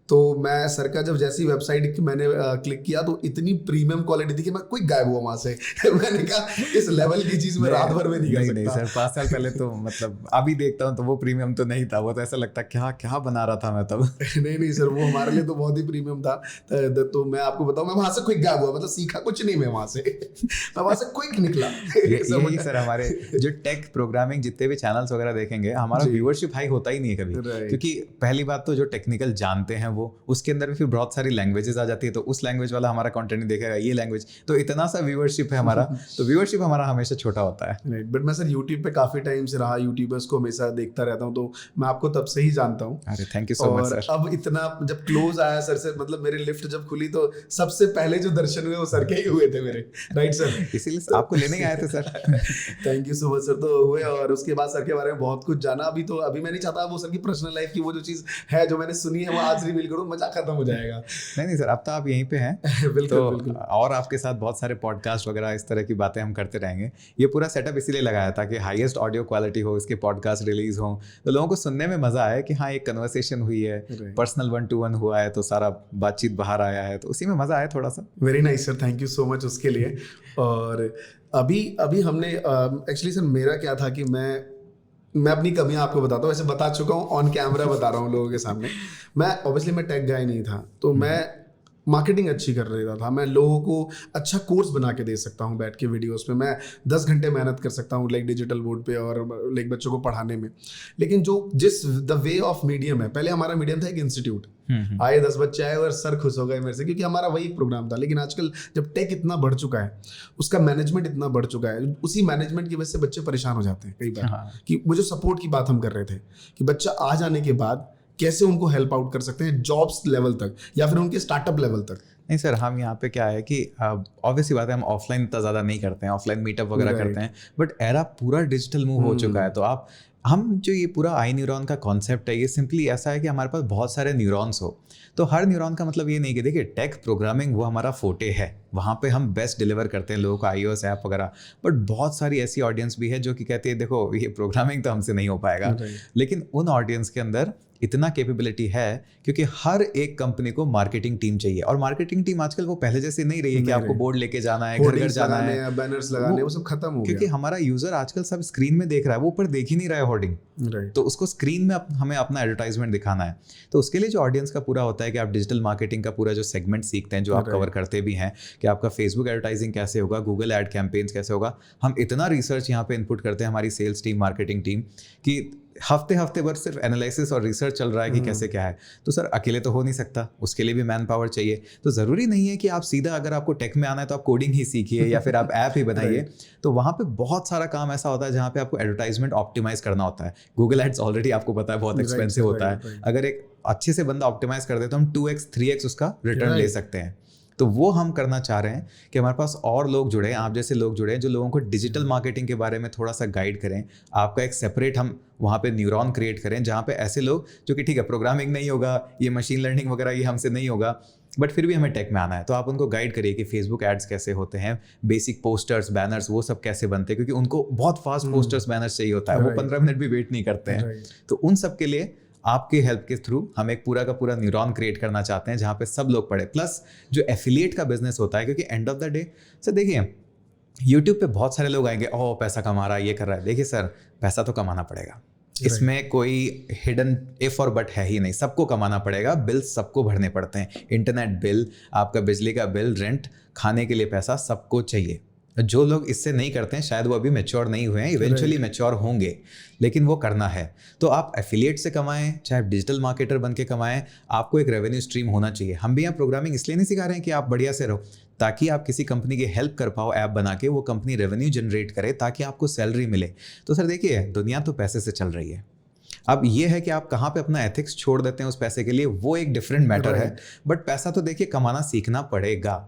तो मैं सर का जब जैसी वेबसाइट मैंने क्लिक किया तो इतनी प्रीमियम क्वालिटी थी कि मैं कोई गायब हुआ वहां से। मैंने कहा इस लेवल की चीज मैं रात भर में नहीं कर सकता। नहीं सर, 5 साल पहले तो मतलब अभी देखता हूँ तो वो प्रीमियम तो नहीं था, वो तो ऐसा लगता क्या क्या बना रहा था मैं तब। नहीं सर, वो हमारे लिए तो बहुत ही प्रीमियम था। तो मैं आपको बताऊं, मैं वहां से क्विक गायब हुआ, मतलब सीखा कुछ नहीं मैं वहां से। मैं वहां से क्विक निकला। यही सर, हमारे जो टेक प्रोग्रामिंग जितने भी चैनल्स वगैरह देखेंगे, हमारा व्यूअरशिप हाई होता ही नहीं है कभी, क्योंकि पहली बात तो जो टेक्निकल जानते हैं वो, उसके अंदर भी फिर बहुत सारी लैंग्वेजेस आ जाती है, तो उस लैंग्वेज वाला हमारा कंटेंट नहीं देखेगा, ये लैंग्वेज, तो इतना सा व्यूअरशिप है हमारा। तो व्यूअरशिप हमारा हमेशा छोटा होता है। राइट, बट मैं सर यूट्यूब पे काफी टाइम से रहा, यूट्यूबर्स को हमेशा देखता रहता हूँ, तो मैं आपको तब से ही जानता हूँ। अरे thank you so much sir. अब इतना जब क्लोज आया सर से, मतलब मेरी लिफ्ट जब खुली तो सबसे पहले जो दर्शन हुए वो सर के ही हुए थे मेरे। राइट सर, इसीलिए आपको लेने ही आए थे sir. Thank you so much sir. तो हुए और उसके बाद सर के बारे में बहुत कुछ जाना। अभी मैं नहीं चाहता वो सर की पर्सनल लाइफ की वो जो चीज है जो मैंने सुनी है वो आज रिवील करूँ, मजा खत्म हो जाएगा। नहीं सर, अब तो आप यहीं पे हैं। बिल्कुल, तो बिल्कुल। और आपके साथ बहुत सारे पॉडकास्ट वगैरह इस तरह की बातें हम करते रहेंगे। ये पूरा सेटअप इसीलिए लगाया था कि हाईएस्ट ऑडियो क्वालिटी हो, इसके पॉडकास्ट रिलीज हो, तो लोगों को सुनने में मजा आए कि हाँ एक कन्वर्सेशन हुई है, पर्सनल 1-to-1 हुआ है, तो सारा बातचीत बाहर आया है, तो उसी में मजा आया थोड़ा सा। Very nice sir, thank you so much उसके लिए। और अभी हमने एक्चुअली सर मेरा क्या था कि मैं मैं अपनी कमियां आपको बताता हूँ, वैसे बता चुका हूँ, ऑन कैमरा बता रहा हूँ लोगों के सामने। मैं ऑब्वियसली मैं टेक गाय नहीं था, तो मैं मार्केटिंग अच्छी कर लेता था, मैं लोगों को अच्छा कोर्स बना के दे सकता हूँ बैठ के वीडियोस पे, मैं 10 घंटे मेहनत कर सकता हूँ लाइक डिजिटल बोर्ड पे और लाइक बच्चों को पढ़ाने में। लेकिन जो जिस द वे ऑफ मीडियम है, पहले हमारा मीडियम था एक इंस्टीट्यूट, आए 10 बच्चे आए और सर खुश हो गए मेरे से, क्योंकि हमारा वही प्रोग्राम था। लेकिन आजकल जब टेक इतना बढ़ चुका है, उसका मैनेजमेंट इतना बढ़ चुका है, उसी मैनेजमेंट की वजह से बच्चे परेशान हो जाते हैं कई बार। कि वो जो सपोर्ट की बात हम कर रहे थे कि बच्चा आ जाने के बाद कैसे उनको हेल्प आउट कर सकते हैं जॉब्स लेवल तक या फिर उनके स्टार्टअप लेवल तक। नहीं सर, हम यहाँ पे क्या है कि ऑब्वियसली बात है, हम ऑफलाइन इतना ज़्यादा नहीं करते हैं, ऑफलाइन मीटअप वगैरह करते हैं, बट एरा पूरा डिजिटल मूव हो चुका है। तो हम जो ये पूरा आई न्यूरॉन का कॉन्सेप्ट है, ये सिंपली ऐसा है कि हमारे पास बहुत सारे न्यूरॉन्स हो। तो हर न्यूरॉन का मतलब ये नहीं कि देखिए टेक प्रोग्रामिंग वो हमारा फोटे है, वहाँ पे हम बेस्ट डिलीवर करते हैं लोगों को iOS ऐप वगैरह, बट बहुत सारी ऐसी ऑडियंस भी है जो कि कहती है देखो ये प्रोग्रामिंग तो हमसे नहीं हो पाएगा। लेकिन उन ऑडियंस के अंदर इतना कैपेबिलिटी है, क्योंकि हर एक कंपनी को मार्केटिंग टीम चाहिए, और मार्केटिंग टीम आजकल वो पहले जैसे नहीं रही है कि आपको बोर्ड लेके जाना है, घर घर जाना है, बैनर्स लगाने, वो सब खत्म हो गया। क्योंकि हमारा यूजर आजकल सब स्क्रीन में देख रहा है, वो ऊपर देख ही नहीं रहा है होर्डिंग, तो उसको स्क्रीन में हमें अपना एडवर्टाइजमेंट दिखाना है। तो उसके लिए जो ऑडियंस का पूरा होता है कि आप डिजिटल मार्केटिंग का पूरा जो सेगमेंट सीखते हैं, जो आप कवर करते भी हैं, कि आपका फेसबुक एडवर्टाइजिंग कैसे होगा, गूगल एड कैंपेन्स कैसे होगा। हम इतना रिसर्च यहाँ पे इनपुट करते हैं, हमारी सेल्स टीम, मार्केटिंग टीम, कि हफ्ते भर सिर्फ एनालिसिस और रिसर्च चल रहा है कि कैसे क्या है। तो सर अकेले तो हो नहीं सकता, उसके लिए भी मैन पावर चाहिए। तो ज़रूरी नहीं है कि आप सीधा अगर आपको टेक में आना है तो आप कोडिंग ही सीखिए या फिर आप ऐप ही बनाइए। तो वहाँ पे बहुत सारा काम ऐसा होता है जहाँ पे आपको एडवर्टाइजमेंट ऑप्टिमाइज करना होता है। गूगल एड्स ऑलरेडी आपको पता है बहुत एक्सपेंसिव होता है, अगर एक अच्छे से बंदा ऑप्टिमाइज कर दे तो हम 2x 3x उसका रिटर्न ले सकते हैं। तो वो हम करना चाह रहे हैं कि हमारे पास और लोग जुड़े, आप जैसे लोग जुड़े जो लोगों को डिजिटल मार्केटिंग के बारे में थोड़ा सा गाइड करें। आपका एक सेपरेट हम वहाँ पे न्यूरॉन क्रिएट करें, जहाँ पे ऐसे लोग जो कि ठीक है प्रोग्रामिंग नहीं होगा, ये मशीन लर्निंग वगैरह ये हमसे नहीं होगा, बट फिर भी हमें टेक में आना है, तो आप उनको गाइड करिए कि फेसबुक एड्स कैसे होते हैं, बेसिक पोस्टर्स बैनर्स वो सब कैसे बनते हैं, क्योंकि उनको बहुत फास्ट पोस्टर्स बैनर्स चाहिए होता है, वो 15 मिनट भी वेट नहीं करते हैं। तो उन सब के लिए आपके हेल्प के थ्रू हम एक पूरा का पूरा न्यूरॉन क्रिएट करना चाहते हैं जहाँ पे सब लोग पढ़े। प्लस जो एफिलिएट का बिजनेस होता है, क्योंकि end of the day sir देखिए यूट्यूब पे बहुत सारे लोग आएंगे, ओह पैसा कमा रहा है, ये कर रहा है। देखिए सर पैसा तो कमाना पड़ेगा, इसमें कोई हिडन इफ और बट है ही नहीं, सबको कमाना पड़ेगा, बिल सबको भरने पड़ते हैं, इंटरनेट बिल, आपका बिजली का बिल, रेंट, खाने के लिए पैसा सबको चाहिए। जो लोग इससे नहीं करते हैं शायद वो अभी मैच्योर नहीं हुए हैं, इवेंचुअली मैच्योर होंगे, लेकिन वो करना है। तो आप एफिलिएट से कमाएं, चाहे डिजिटल मार्केटर बन के कमाएं, आपको एक रेवेन्यू स्ट्रीम होना चाहिए। हम भी यहाँ प्रोग्रामिंग इसलिए नहीं सिखा रहे हैं कि आप बढ़िया से रहो, ताकि आप किसी कंपनी की हेल्प कर पाओ ऐप बना के, वो कंपनी रेवेन्यू जनरेट करे ताकि आपको सैलरी मिले। तो सर देखिए दुनिया तो पैसे से चल रही है, अब ये है कि आप कहाँ पे अपना एथिक्स छोड़ देते हैं उस पैसे के लिए, वो एक डिफरेंट मैटर है। बट पैसा तो देखिए कमाना सीखना पड़ेगा,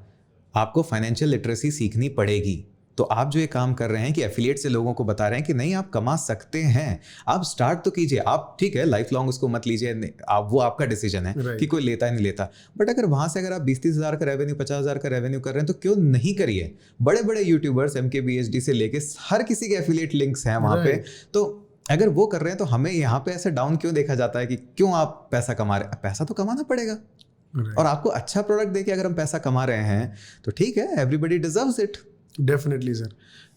आपको फाइनेंशियल लिटरेसी सीखनी पड़ेगी। तो आप जो ये काम कर रहे हैं कि एफिलिएट से लोगों को बता रहे हैं कि नहीं आप कमा सकते हैं, आप स्टार्ट तो कीजिए। आप ठीक है लाइफ लॉन्ग उसको मत लीजिए, आप वो आपका डिसीजन है कि कोई लेता है नहीं लेता, बट अगर वहां से अगर आप 20-30 हज़ार का रेवेन्यू, 50 हज़ार का रेवेन्यू कर रहे हैं तो क्यों नहीं करिए। बड़े बड़े यूट्यूबर्स MKBHD से लेके हर किसी के एफिलिएट लिंक्स हैं वहाँ पे। तो अगर वो कर रहे हैं तो हमें यहाँ पे ऐसे डाउन क्यों देखा जाता है कि क्यों आप पैसा कमा रहे हैं। पैसा तो कमाना पड़ेगा, और आपको अच्छा प्रोडक्ट देके अगर हम पैसा कमा रहे हैं तो ठीक है, everybody deserves it. Definitely sir.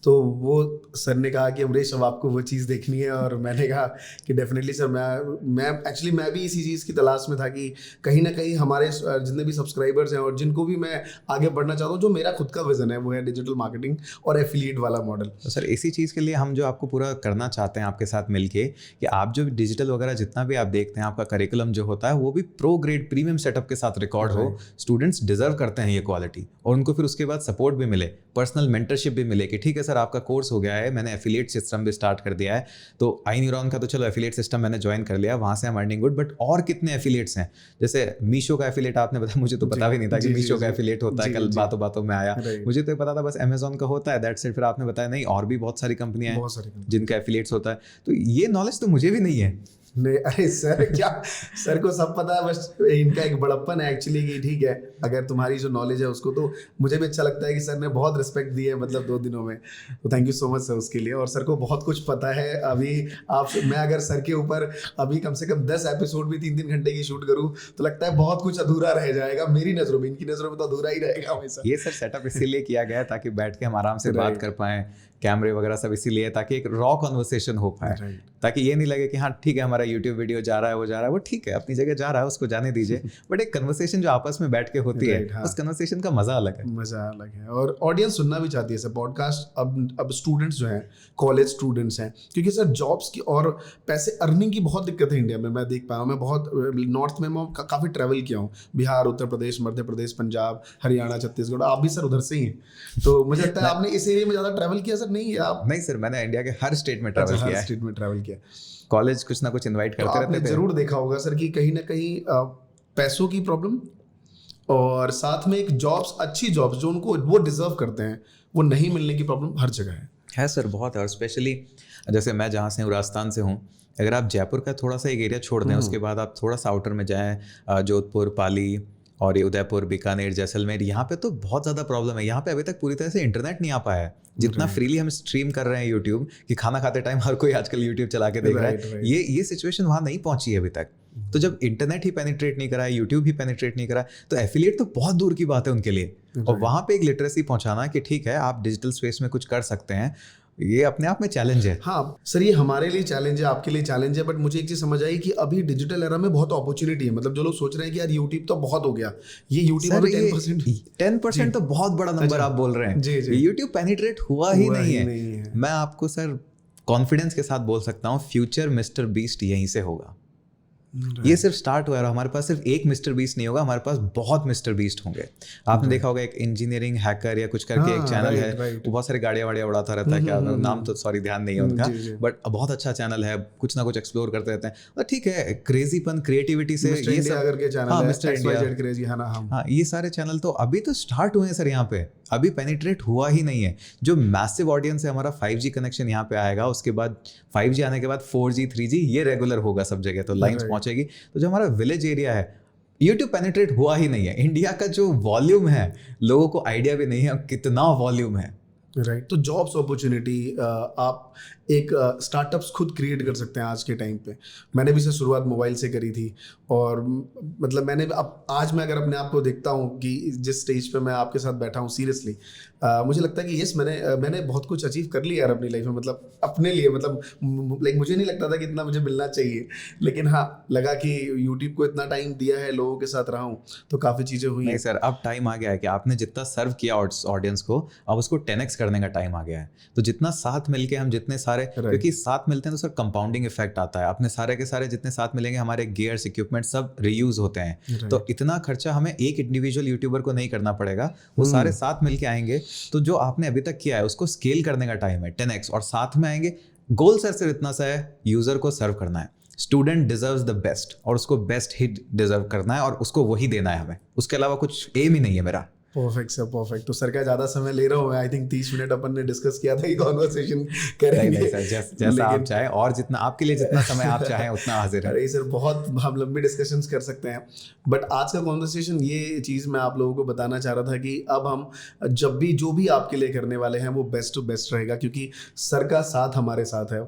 तो वो सर ने कहा कि अमरीश अब आपको वो चीज़ देखनी है, और मैंने कहा कि डेफिनेटली सर, मैं भी इसी चीज़ की तलाश में था कि कहीं ना कहीं हमारे जितने भी सब्सक्राइबर्स हैं और जिनको भी मैं आगे बढ़ना चाहता हूँ, जो मेरा खुद का विजन है वो है डिजिटल मार्केटिंग और एफिलिएट वाला मॉडल। तो सर इसी चीज़ के लिए हम जो आपको पूरा करना चाहते हैं आपके साथ मिलके, कि आप जो डिजिटल वगैरह जितना भी आप देखते हैं, आपका करिकुलम जो होता है वो भी प्रो ग्रेड प्रीमियम सेटअप के साथ रिकॉर्ड हो। स्टूडेंट्स डिजर्व करते हैं ये क्वालिटी, और उनको फिर उसके बाद सपोर्ट भी मिले, पर्सनल मेंटरशिप भी मिले कि ठीक है सर आपका कोर्स हो गया है, मैंने एफिलिएट सिस्टम भी स्टार्ट कर दिया है, तो आई न्यूरॉन का तो चलो एफिलिएट सिस्टम मैंने ज्वाइन कर लिया, वहाँ से हम अर्निंग गुड। बट और कितने एफिलिएट्स हैं, जैसे मीशो का एफिलिएट आपने बताया, मुझे तो पता भी नहीं था कि मीशो का एफिलिएट होता है, कल बातों बातों में आया, मुझे तो पता था बस अमेजोन का होता है, दैट्स इट। फिर आपने बताया नहीं और भी बहुत सारी कंपनियां हैं जिनका एफिलिएट्स होता है, तो ये नॉलेज तो मुझे भी नहीं है। नहीं अरे सर क्या, सर को सब पता है, बस इनका एक बड़प्पन है एक्चुअली कि ठीक है अगर तुम्हारी जो नॉलेज है उसको, तो मुझे भी अच्छा लगता है कि सर ने बहुत रिस्पेक्ट दी है मतलब 2 दिनों में, तो thank you so much sir उसके लिए। और सर को बहुत कुछ पता है। अभी मैं अगर सर के ऊपर अभी कम से कम 10 एपिसोड भी 3-3 घंटे की शूट करूँ तो लगता है बहुत कुछ अधूरा रह जाएगा मेरी नज़रों में, इनकी नज़रों में तो अधूरा ही रहेगा हमेशा। ये सर सेटअप इसीलिए किया गया है ताकि बैठ के हम आराम से बात कर पाएं, कैमरे वगैरह सब इसीलिए है ताकि एक रॉ कन्वर्सेशन हो पाए, Right. ताकि ये नहीं लगे कि हाँ ठीक है हमारा यूट्यूब वीडियो जा रहा है, वो जा रहा है, वो ठीक है अपनी जगह जा रहा है, उसको जाने दीजिए, बट एक कन्वर्सेशन जो आपस में बैठ के होती Right, है हाँ. उस कन्वर्सेशन का मजा अलग है। मजा अलग है और ऑडियंस सुनना भी चाहती है सर पॉडकास्ट। अब स्टूडेंट्स जो हैं, कॉलेज स्टूडेंट्स हैं, क्योंकि सर जॉब्स की और पैसे अर्निंग की बहुत दिक्कत है इंडिया में। मैं देख पाया हूँ, मैं बहुत नॉर्थ में मैं काफ़ी ट्रैवल किया हूँ, बिहार, उत्तर प्रदेश, मध्य प्रदेश, पंजाब, हरियाणा, छत्तीसगढ़। आप भी सर उधर से ही हैं, तो मुझे लगता है आपने इस एरिया में ज़्यादा ट्रैवल किया सर? नहीं, आप? नहीं सर, मैंने इंडिया के हर स्टेट में ट्रैवल किया है, स्टेट में ट्रैवल किया। कॉलेज कुछ ना कुछ इनवाइट तो करते आपने रहते थे। जरूर देखा होगा सर कि कहीं ना कहीं पैसों की प्रॉब्लम और साथ में एक जॉब्स, अच्छी जॉब्स जो उनको वो डिजर्व करते हैं, वो नहीं मिलने की प्रॉब्लम हर जगह है सर बहुत है। और स्पेशली जैसे मैं जहाँ से हूँ, राजस्थान से हूँ, अगर आप जयपुर का थोड़ा सा एक एरिया छोड़ दें, उसके बाद आप थोड़ा सा आउटर में जाएँ, जोधपुर, पाली और ये उदयपुर, बीकानेर, जैसलमेर, यहाँ पे तो बहुत ज़्यादा प्रॉब्लम है। यहाँ पे अभी तक पूरी तरह से इंटरनेट नहीं आ पाया है। जितना फ्रीली हम स्ट्रीम कर रहे हैं यूट्यूब, कि खाना खाते टाइम हर कोई आजकल यूट्यूब चला के देख रहा है, ये सिचुएशन वहाँ नहीं पहुंची है अभी तक। तो जब इंटरनेट ही पेनिट्रेट नहीं करा है, यूट्यूब ही पेनिट्रेट नहीं करा, तो एफिलिएट तो बहुत दूर की बात है उनके लिए। और वहाँ पे एक लिटरेसी पहुँचाना कि ठीक है आप डिजिटल स्पेस में कुछ कर सकते हैं, ये अपने आप में चैलेंज है। हाँ सर, ये हमारे लिए चैलेंज है, आपके लिए चैलेंज है, बट मुझे एक चीज़ समझ आई कि अभी डिजिटल एरा में बहुत अपॉर्चुनिटी है। मतलब जो लोग सोच रहे हैं कि यार यूट्यूब तो बहुत हो गया, ये यूट्यूब 10% तो बहुत बड़ा नंबर आप बोल रहे हैं। जी जी, यूट्यूब पेनिट्रेट हुआ ही नहीं है। मैं आपको सर कॉन्फिडेंस के साथ बोल सकता हूँ, फ्यूचर मिस्टर बीस्ट यहीं से होगा। ये सिर्फ स्टार्ट हुआ है और हमारे पास सिर्फ एक मिस्टर बीस्ट नहीं होगा, हमारे पास बहुत मिस्टर बीस्ट होंगे। आपने देखा होगा एक इंजीनियरिंग हैकर या कुछ करके एक चैनल है, वो बहुत सारी गाड़ियाँ वाड़ियाँ उड़ाता रहता है, क्या नाम तो सॉरी ध्यान नहीं है उनका, बट बहुत अच्छा चैनल है, कुछ ना कुछ एक्सप्लोर करते रहते हैं। ठीक है, क्रेजीपन, क्रिएटिविटी से ये सब, हाँ मिस्टर इंडिया, हाँ ये सारे चैनल तो अभी तो स्टार्ट हुए हैं सर, यहाँ पे अभी पेनिट्रेट हुआ ही नहीं है। जो मैसिव ऑडियंस है, हमारा 5G कनेक्शन यहाँ पे आएगा, उसके बाद 5G आने के बाद 4G 3G ये रेगुलर होगा सब जगह, तो लाइंस पहुंचेगी। तो जो हमारा विलेज एरिया है, यूट्यूब पेनिट्रेट हुआ ही नहीं है। इंडिया का जो वॉल्यूम है, लोगों को आइडिया भी नहीं है कितना वॉल्यूम है। राइट। तो जॉब्स अपॉर्चुनिटी, आप एक स्टार्टअप्स खुद क्रिएट कर सकते हैं आज के टाइम पे। मैंने भी से शुरुआत मोबाइल से करी थी और मतलब मैंने अब आज मैं अगर अपने आप को देखता हूँ कि जिस स्टेज पे मैं आपके साथ बैठा हूँ, सीरियसली मुझे लगता है कि यस, मैंने बहुत कुछ अचीव कर लिया यार अपनी लाइफ में। मतलब अपने लिए, मतलब लाइक मुझे नहीं लगता था कि इतना मुझे मिलना चाहिए, लेकिन हाँ लगा कि यूट्यूब को इतना टाइम दिया है, लोगों के साथ रहा हूँ, तो काफ़ी चीज़ें हुई। नहीं सर, अब टाइम आ गया है कि आपने जितना सर्व किया ऑडियंस को, अब उसको 10x करने का टाइम आ गया है। तो जितना साथ मिलके हम जितने सारे, क्योंकि साथ मिलते हैं तो सर कंपाउंडिंग इफेक्ट आता है। अपने सारे के सारे जितने साथ मिलेंगे, हमारे गियर्स, इक्विपमेंट सब रीयूज होते हैं। तो इतना खर्चा हमें एक इंडिविजुअल यूट्यूबर को नहीं करना पड़ेगा, वो सारे साथ मिलके आएंगे। तो जो आपने अभी तक किया है उसको स्केल करने का टाइम है 10x, और साथ में आएंगे। गोल सर सिर्फ इतना सा है, यूजर को सर्व करना है। स्टूडेंट डिजर्व्स द बेस्ट, और उसको बेस्ट ही डिजर्व करना है, और उसको वही देना है हमें। उसके अलावा कुछ एम ही नहीं है मेरा। Perfect sir, perfect. तो सर का ज़्यादा समय ले रहा हूँ मैं, आई थिंक 30 मिनट अपन ने डिस्कस किया था, ये कॉन्वर्सेशन करेंगे। नहीं सर, जैसा आप चाहें, और जितना आपके लिए जितना समय आप चाहें उतना हाजिर है। अरे सर, बहुत हम लंबी डिस्कशंस कर सकते हैं, बट आज का कॉन्वर्सेशन, ये चीज़ मैं आप लोगों को बताना चाह रहा था कि अब हम जब भी जो भी आपके लिए करने वाले हैं वो बेस्ट टू बेस्ट रहेगा, क्योंकि सर का साथ हमारे साथ है।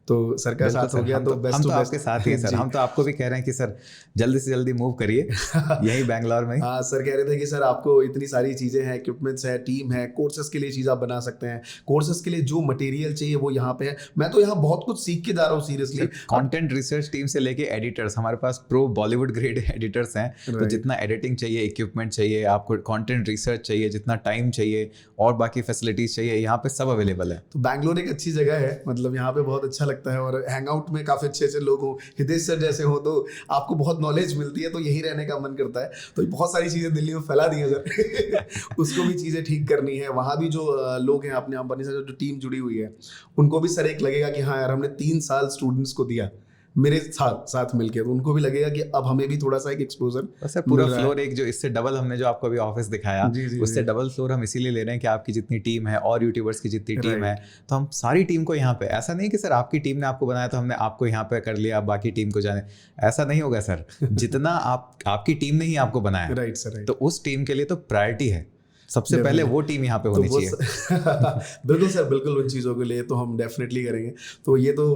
तो सर का साथ हो गया तो बेस्ट टू बेस्ट आपके साथ ही है सर। हम तो आपको भी कह रहे हैं कि सर जल्दी से जल्दी मूव करिए यही बैंगलोर में। हाँ सर कह रहे थे कि सर आपको इतनी सारी चीज़ें हैं, इक्विपमेंट्स है, टीम है, कोर्सेज के लिए चीज़ आप बना सकते हैं, कोर्सेज के लिए जो मटेरियल चाहिए वो यहाँ पे है। मैं तो यहाँ बहुत कुछ सीख के जा रहा हूँ सीरियसली। कंटेंट रिसर्च टीम से लेके एडिटर्स, हमारे pass pro Bollywood grade editors हैं। तो जितना एडिटिंग चाहिए, इक्विपमेंट चाहिए, आपको कंटेंट रिसर्च चाहिए, जितना टाइम चाहिए और बाकी फैसिलिटीज चाहिए, यहाँ पे सब अवेलेबल है। तो बैंगलोर एक अच्छी जगह है, मतलब यहाँ पे बहुत अच्छा लगता है, और हैंग आउट में काफ़ी अच्छे अच्छे लोग हो, हितेश सर जैसे हो, तो आपको बहुत नॉलेज मिलती है, तो यहीं रहने का मन करता है। तो बहुत सारी चीज़ें दिल्ली में फैला दी हैं सर उसको भी चीज़ें ठीक करनी है। वहाँ भी जो लोग हैं अपने अपनी से जो टीम जुड़ी हुई है, उनको भी सर एक लगेगा कि हाँ यार हमने 3 साल स्टूडेंट्स को दिया मेरे साथ मिलके, तो उनको भी लगेगा कि अब हमें भी थोड़ा सा एक एक्सपोजर। सर पूरा फ्लोर एक जो इससे डबल, हमने जो आपको अभी ऑफिस दिखाया, उससे डबल फ्लोर हम इसीलिए ले रहे हैं कि आपकी जितनी टीम है और यूट्यूबर्स की जितनी टीम है, तो हम सारी टीम को यहाँ पे, ऐसा नहीं कि सर आपकी टीम ने आपको बनाया तो हमने आपको यहाँ पे कर लिया, आप बाकी टीम को जाने, ऐसा नहीं होगा सर। जितना आपकी टीम ने ही आपको बनाया, राइट सर, तो उस टीम के लिए तो प्रायोरिटी है, सबसे पहले वो टीम यहाँ पे होनी चाहिए। बिल्कुल सर, बिल्कुल उन चीज़ों के लिए तो हम डेफिनेटली करेंगे। तो ये तो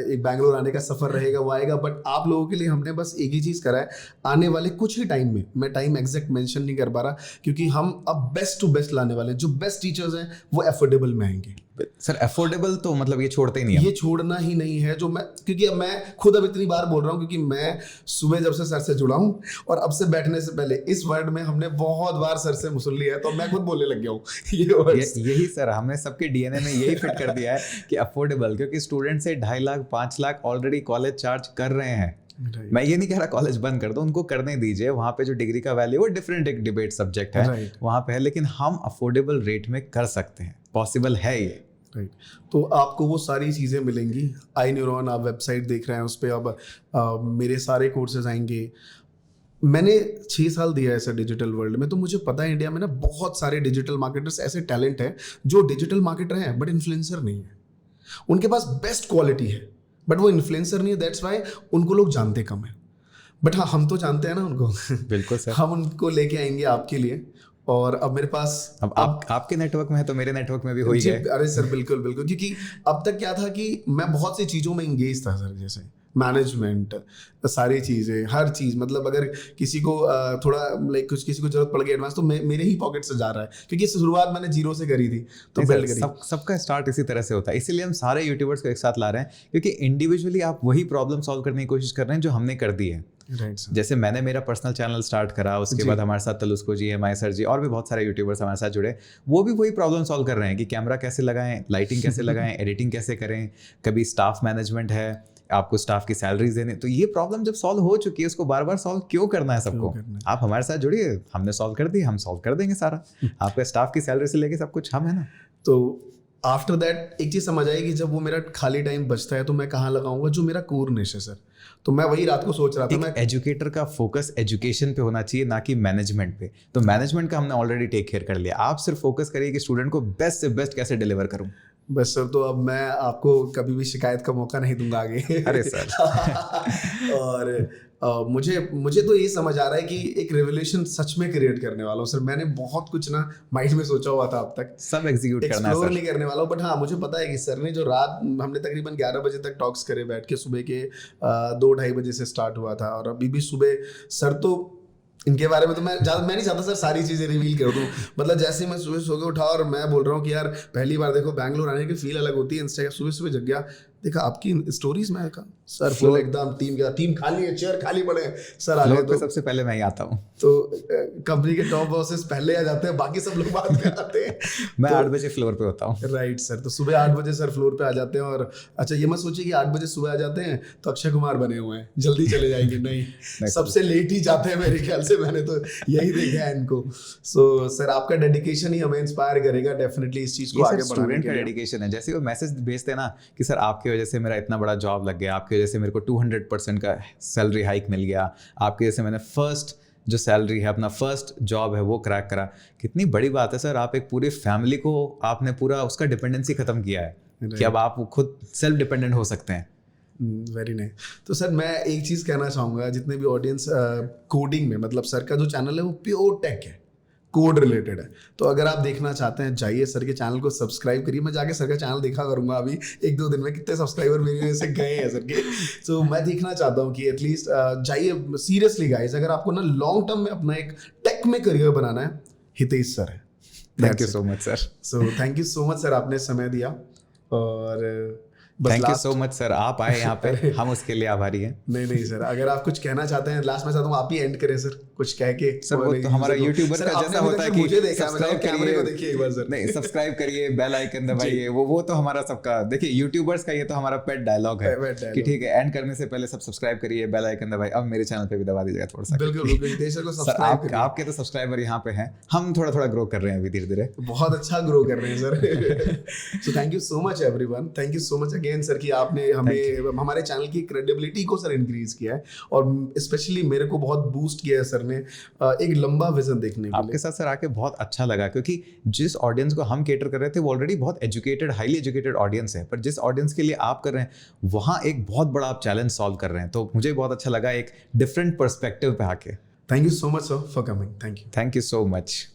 एक बैंगलोर आने का सफ़र रहेगा, वो आएगा, बट आप लोगों के लिए हमने बस एक ही चीज़ करा है आने वाले कुछ ही टाइम में। मैं टाइम एग्जैक्ट मेंशन नहीं कर पा रहा, क्योंकि हम अब बेस्ट टू बेस्ट लाने वाले हैं। जो बेस्ट टीचर्स हैं वो एफोर्डेबल में आएंगे। सर अफोर्डेबल तो मतलब ये छोड़ते ही नहीं है। ये छोड़ना ही नहीं है जो मैं, क्योंकि अब मैं खुद अब इतनी बार बोल रहा हूँ क्योंकि मैं सुबह जब से सर से जुड़ा हूँ और अब से बैठने से पहले इस वर्ड में हमने बहुत बार सर से सुन लिया है, तो मैं खुद बोलने लग गया हूँ ये वर्ड्स। यही सर हमने सबके डीएनए में यही फिट कर दिया है कि अफोर्डेबल, क्योंकि स्टूडेंट से 2.5 lakh 5 lakh already college charge कर रहे हैं। मैं ये नहीं कह रहा कॉलेज बंद कर दो, उनको करने दीजिए, वहाँ पे जो डिग्री का वैल्यू वो डिफरेंट एक डिबेट सब्जेक्ट है वहाँ पे है, लेकिन हम अफोर्डेबल रेट में कर सकते हैं, पॉसिबल है ये। राइट, तो आपको वो सारी चीज़ें मिलेंगी। आई न्यूरॉन आप वेबसाइट देख रहे हैं, उस पर अब मेरे सारे कोर्सेज आएंगे। मैंने 6 साल दिया है सर डिजिटल वर्ल्ड में, तो मुझे पता है इंडिया में ना बहुत सारे डिजिटल मार्केटर्स ऐसे टैलेंट हैं जो डिजिटल मार्केटर हैं बट इन्फ्लुएंसर नहीं है। उनके पास बेस्ट क्वालिटी है बट वो इन्फ्लुएंसर नहीं है, दैट्स वाई उनको लोग जानते कम है। बट हाँ, हम तो जानते हैं ना उनको। बिल्कुल सर, हम उनको लेके आएंगे आपके लिए। और अब मेरे पास अब आपके नेटवर्क में है तो मेरे नेटवर्क में भी हो ही गए। अरे सर बिल्कुल बिल्कुल, क्योंकि अब तक क्या था कि मैं बहुत सी चीज़ों में इंगेज था सर, जैसे मैनेजमेंट, सारी चीज़ें, हर चीज़, मतलब अगर किसी को थोड़ा लाइक कुछ किसी को जरूरत पड़ गई एडवांस तो मेरे ही पॉकेट से जा रहा है, क्योंकि शुरुआत मैंने जीरो से करी थी तो बिल्ड करी। सबका स्टार्ट इसी तरह से होता है, इसीलिए हम सारे यूट्यूबर्स को एक साथ ला रहे हैं, क्योंकि इंडिविजुअली आप वही प्रॉब्लम सॉल्व करने की कोशिश कर रहे हैं जो हमने कर दी है। जैसे मैंने मेरा पर्सनल चैनल स्टार्ट करा, उसके बाद हमारे साथ तलुस्को जी, एमआई सर जी और भी बहुत सारे यूट्यूबर्स हमारे साथ जुड़े, वो भी वही प्रॉब्लम सॉल्व कर रहे हैं कि कैमरा कैसे लगाएं, लाइटिंग कैसे लगाएं, एडिटिंग कैसे करें, कभी स्टाफ मैनेजमेंट है, आपको स्टाफ की सैलरीज देने। तो ये प्रॉब्लम जब सॉल्व हो चुकी है उसको बार बार सॉल्व क्यों करना है सबको? आप हमारे साथ जुड़िए, हमने सॉल्व कर दी, हम सॉल्व कर देंगे सारा। आपके स्टाफ की सैलरी से लेके सब कुछ हम है ना। तो आफ्टर दैट एक चीज़ समझ आएगी, जब वो मेरा खाली टाइम बचता है तो मैं कहाँ लगाऊंगा, जो मेरा कोर निश है सर। तो मैं वही रात को सोच रहा था, मैं एजुकेटर का फोकस एजुकेशन पे होना चाहिए, ना कि मैनेजमेंट पे। तो मैनेजमेंट का हमने ऑलरेडी टेक केयर कर लिया, आप सिर्फ फोकस करिए कि स्टूडेंट को बेस्ट से बेस्ट कैसे डिलीवर करूं। बस सर, तो अब मैं आपको कभी भी शिकायत का मौका नहीं दूंगा आगे। अरे सर और मुझे तो ये समझ आ रहा है कि एक रेवोल्यूशन सच में क्रिएट करने वाला हूँ सर। मैंने बहुत कुछ ना माइंड में सोचा हुआ था, अब तक सब एग्जीक्यूट करना है सर, नहीं करने वाला हूँ। बट हाँ, मुझे पता है कि सर ने जो रात हमने तकरीबन 11 बजे तक टॉक्स करे बैठ के, सुबह के 2-2:30 बजे से स्टार्ट हुआ था, और अभी भी सुबह सर तो इनके बारे में तो मैं नहीं चाहता सर सारी चीज़ें रिवील कर दूं। मतलब जैसे मैं सुबह सो के उठा और मैं बोल रहा हूँ कि यार पहली बार देखो बैंगलोर आने की फील अलग होती है। इंस्टाग्राम सुबह सुबह जग गया, देखा आपकी स्टोरीज में, कहा सर फुल एकदम टीम खाली है, चेयर खाली पड़े हैं सर। आ गए तो सबसे पहले मैं ही आता हूँ, तो कंपनी के टॉप बॉसेस पहले आ जाते हैं, बाकी सब लोग बाद में आते हैं। मैं 8 बजे फ्लोर पे होता हूँ। राइट सर, तो सुबह 8 बजे सर फ्लोर पे आ जाते हैं। और अच्छा ये मत सोचिए कि 8 बजे सुबह आ जाते हैं तो अक्षय कुमार बने हुए हैं, जल्दी चले जाएंगे, नहीं सबसे लेट ही जाते हैं मेरे ख्याल से, मैंने तो यही देखा है इनको। सो सर आपका डेडिकेशन ही हमें इंस्पायर करेगा डेफिनेटली इस चीज को आगे बढ़ाने के लिए। डेडिकेशन है, जैसे वो मैसेज भेजते हैं ना कि सर आपकी वजह से मेरा इतना बड़ा जॉब लग गया, आपकी वजह से मेरे को 200% का सैलरी हाइक मिल गया, आपकी वजह से मैंने फर्स्ट जो सैलरी है, अपना फर्स्ट जॉब है वो क्रैक करा। कितनी बड़ी बात है सर, आप एक पूरे फैमिली को आपने पूरा उसका डिपेंडेंसी खत्म किया है कि अब आप खुद सेल्फ डिपेंडेंट हो सकते हैं। Very nice. तो सर मैं एक चीज़ कहना चाहूँगा, जितने भी ऑडियंस कोडिंग में, मतलब सर का जो चैनल है वो प्योर टेक है, कोड रिलेटेड है। तो अगर आप देखना चाहते हैं जाइए सर के चैनल को सब्सक्राइब करिए। मैं जाके सर का चैनल देखा करूंगा अभी 1-2 दिन में कितने सब्सक्राइबर मेरे से गए हैं सर के। तो मैं देखना चाहता हूँ कि एटलीस्ट जाइए। सीरियसली गाइस, अगर आपको ना लॉन्ग टर्म में अपना एक टेक में करियर बनाना है, हितेश सर है। Thank you so much sir. So thank you so much sir, आपने समय दिया। और thank you so much sir, आप आए यहाँ पे, हम उसके लिए आभारी हैं। नहीं सर, अगर आप कुछ कहना चाहते हैं लास्ट में चाहता हूँ आप ही एंड करें सर, कुछ कह के। सर वो तो हमारा यूट्यूबर का एजेंडा होता है कि मुझे देखा, सब्सक्राइब करिए, देखिए एक बार सर, नहीं सब्सक्राइब करिए, बेल आइकन दबाइए, वो तो हमारा सबका, देखिए यूट्यूबर्स का ये तो हमारा पेट डायलॉग है कि ठीक है एंड करने से पहले सब सब्सक्राइब करिए, बेल आइकन दबाइए। अब मेरे चैनल पे भी दबा दीजिएगा थोड़ा सा। बिल्कुल, आपके तो सब्सक्राइबर यहाँ पे हैं, हम थोड़ा थोड़ा ग्रो कर रहे हैं अभी धीरे धीरे, बहुत अच्छा ग्रो कर रहे हैं sir. So thank you so much everyone, thank you so much again sir कि आपने हमें हमारे चैनल की क्रेडिबिलिटी को सर इंक्रीज किया है, और स्पेशली मेरे को बहुत बूस्ट किया है सर ने एक लंबा विजन देखने के लिए। आपके साथ सर आके बहुत अच्छा लगा, क्योंकि जिस ऑडियंस को हम केटर कर रहे थे वो ऑलरेडी बहुत एजुकेटेड, हाईली एजुकेटेड ऑडियंस है, पर जिस ऑडियंस के लिए आप कर रहे हैं वहाँ एक बहुत बड़ा आप चैलेंज सॉल्व कर रहे हैं। तो मुझे बहुत अच्छा लगा एक डिफरेंट पर्सपेक्टिव पे आके। Thank you so much sir for coming. Thank you so much.